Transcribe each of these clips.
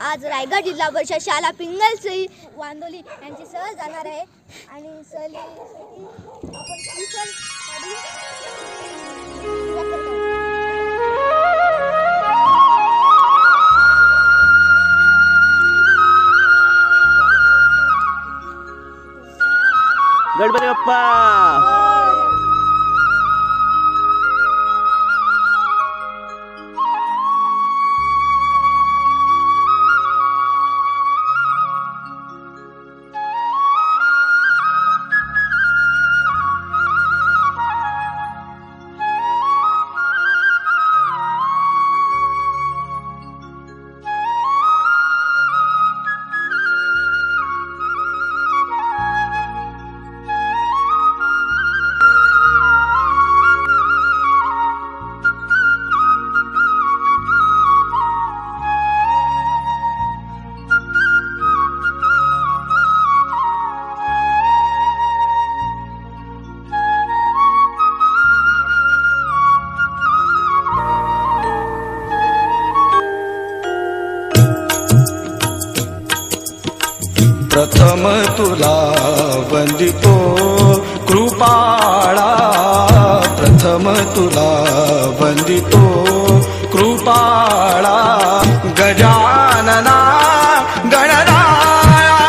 आज रायगड जिल्हा परिषद शाळा पिंगलसई वांदोली यांची सहल जाणार आहे आणि सहलीसाठी आपण ही सहल गणपती बाप्पा प्रथम तुला वंदितो कृपाळा, प्रथम तुला वंदितो कृपाळा, गजानना गणराया,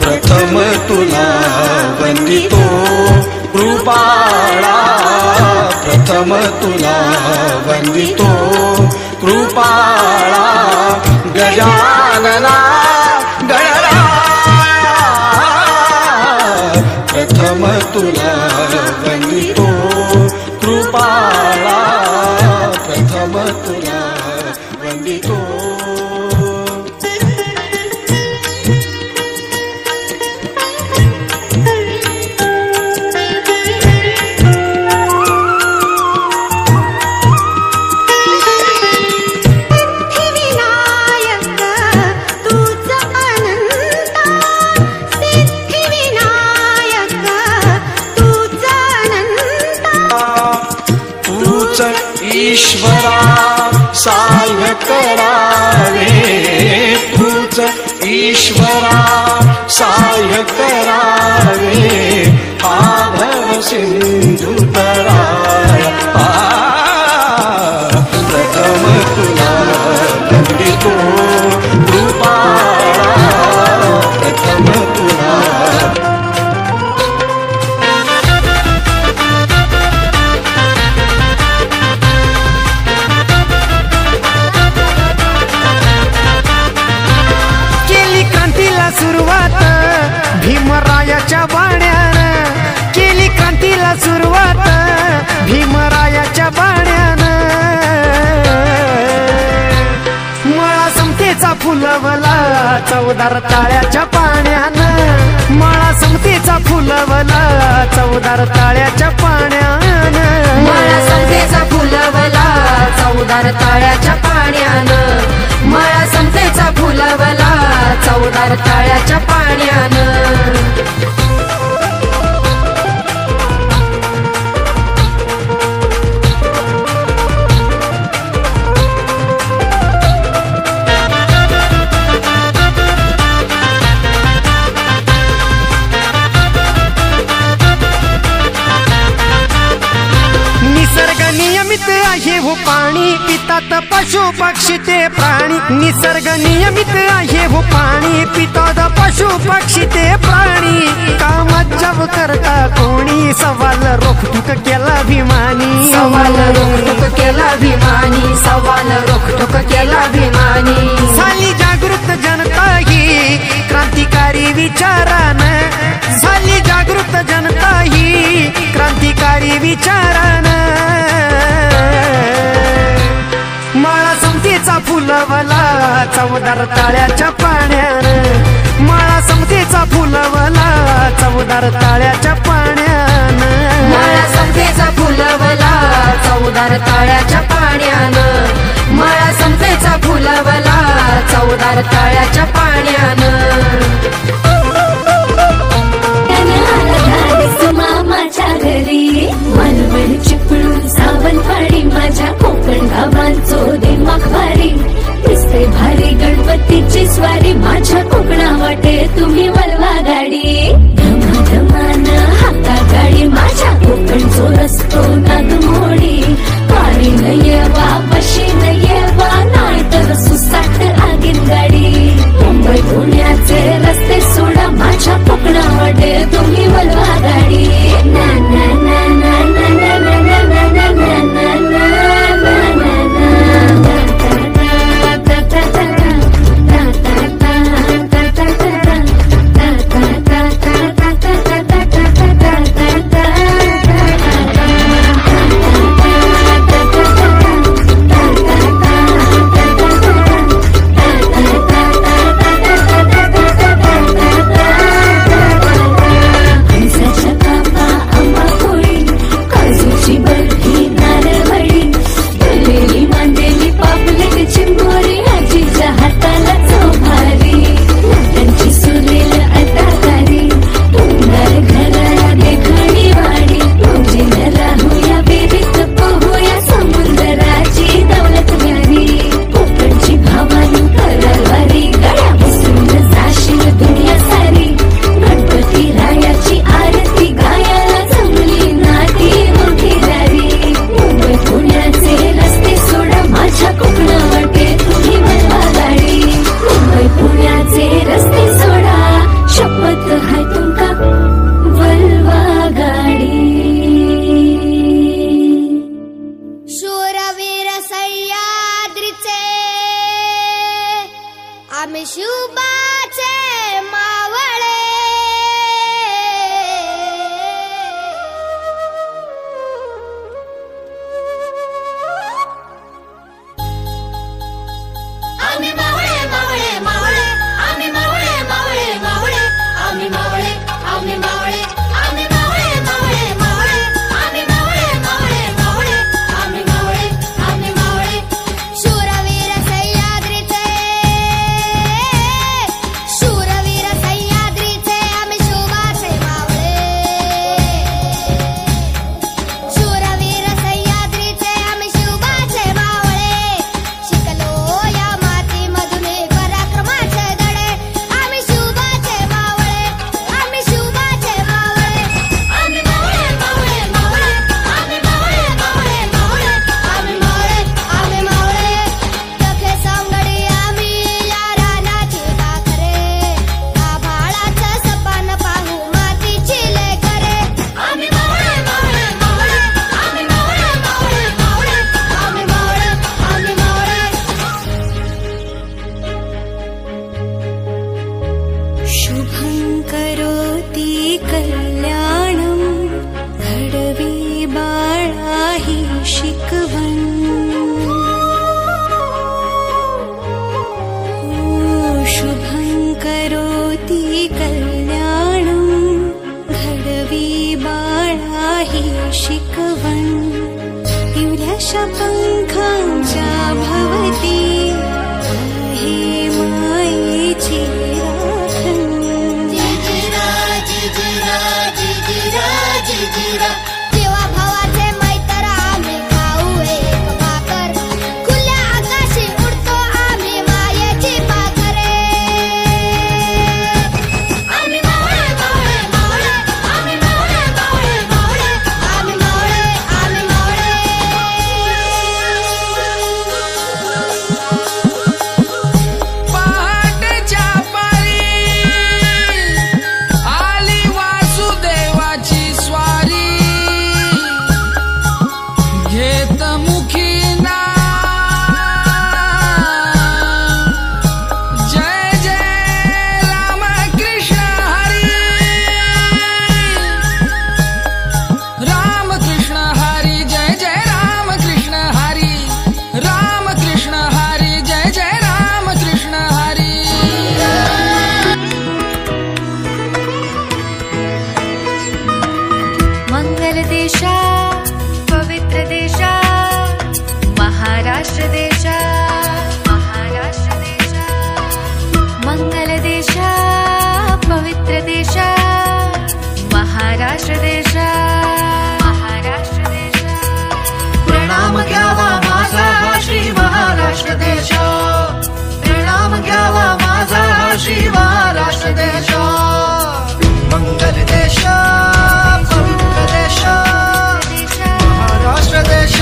प्रथम तुला वंदितो कृपाळा, प्रथम तुला वंदितो कृपाळा, गजानना प्रथम तुला वंदितो कृपाळा, प्रथम तुला वंदितो। ईश्वरा सहाय्य करावे, तूच ईश्वरा सहाय्य करावे, आभव सिंधू तराया, प्रथम तुला वंदितो कृपाळा, प्रथम तुला सुरुवात भीमरायाच्या बाण्यानं, केली क्रांतीला सुरुवात भीमरायाच्या बाण्यानं, मळा समतेचा फुलवला चौदार ताळ्याच्या पाण्यानं, मळा समतेचा फुलवला चौदार ताळ्याच्या पाण्यानं, मळा समतेचा फुलवला चौदार ताळ्याच्या पाण्यानं, मळा समतेचा फुलवला चौदार ताळ्याच्या पाण्यानं। निसर्ग नियमित आहे हो पाणी पितात पशु पक्षी ते प्राणी, निसर्ग नियमित आहे हो पाणी पितात पशु पक्षी ते प्राणी, कामात जब करता कोणी सवाल रोखटूक केला भीमानी, सवाल रोखटूक केला भीमानी, सवाल रोखटूक केला भीमानी, झाली जागृत जनता ही क्रांतिकारी विचारानं, झाली जागृत जनता ही क्रांतिकारी विचारानं, मळा समतेचा फुलवला चौदार ताळ्याच्या पाण्यानं, मळा समतेचा फुलवला चौदार ताळ्याच्या पाण्यानं, मळा समतेचा फुलवला चौदार ताळ्याच्या पाण्यानं, मळा समतेचा फुलवला चौदार ताळ्याच्या पाण्यानं। मामाच्या घरी मनवण चिपळून सावंतवाडी माझ्या कोकण गावांचो दिमाग भारी दिसते आम्ही शिवबाचे मावळे आम्ही मावळे मावळे मावळे आम्ही मावळे मावळे मावळे आम्ही मावळे आम्ही मावळे आम्ही मावळे मावळे मावळे आम्ही मावळे मावळे मावळे आम्ही मावळे आम्ही मावळे शूरवीर सह्याद्रीचे आम्ही शिवबाचे मावळे शूरवीर सह्याद्रीचे आम्ही शिवबाचे मावळे शिकलो या मातीमधून पराक्रमाचे धडे आम्ही शिवबाचे मावळे आम्ही शिवबाचे मावळे आम्ही मावळे मावळे मावळे आम्ही मावळे मावळे मावळे आम्ही मावळे आम्ही मावळे तखे सांगडी आम्ही या रानाची भाकरे आभाळाचं सपान पाहू मातीची लेकरे आम्ही मावळे मावळे मावळे आम्ही मावळे मावळे मावळे आम्ही मावळे आम्ही मावळे शुभं करोति कल्याणं घडवी बाळा हि शिकवण शुभं करोति कल्याणं घडवी बाळा हि शिकवण पिवळ्याशा पंखांच्या भवती आहे मायेची राखण जेव्हा भावाचे मैत्र आम्ही खाऊ एक भाकर खुल्या आकाशी उडतो आम्ही मायेची पाखरे आम्ही मावळे मावळे मावळे आम्ही मावळे मावळे मावळे आम्ही मावळे आम्ही मावळे पहाटेच्या पारी आली वासुदेवाची स्वारी घेत मुखी जय जय राम कृष्ण हरी राम कृष्ण हरी जय जय राम कृष्ण हरी राम कृष्ण हरी जय जय राम कृष्ण हरी मंगल देशा पवित्र देशा महाराष्ट्र देशा महाराष्ट्र देशा मंगल देशा पवित्र देशा महाराष्ट्र देशा महाराष्ट्र देशा प्रणाम घ्यावा माझा हा श्री महाराष्ट्र देश प्रणाम घ्यावा माझा हा श्री महाराष्ट्र देश मंगल देश पवित्र देश महाराष्ट्र देश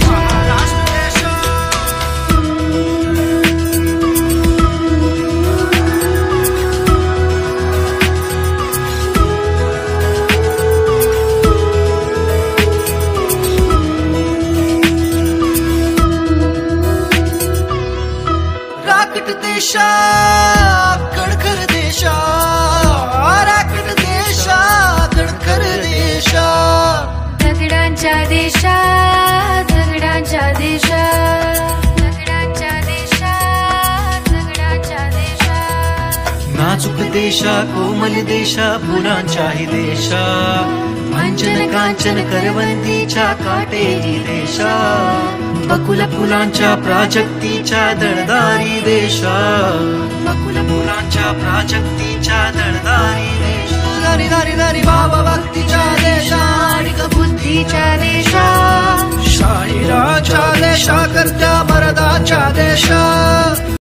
महाराष्ट्र देश राकट देशा कणखर देशा राकट देशा कणखर देशा दगडांच्या देशा दगडांच्या देशा दगडांच्या देशा दगडांच्या देशा नाजूक देशा कोमल देशा फुलांच्याही देशा अंजन कांचन करवंतीच्या काटेरी देशा बकुल फुलांच्या प्राजक्तीच्या दळदारी देशा बकुल फुलांच्या प्राजक्तीच्या दळदारी देशा दारी दारी दारी बाबा भक्तीच्या देशा आणि बुद्धीच्या देशा शाहिराच्या देशा करत्या मरदाच्या देशा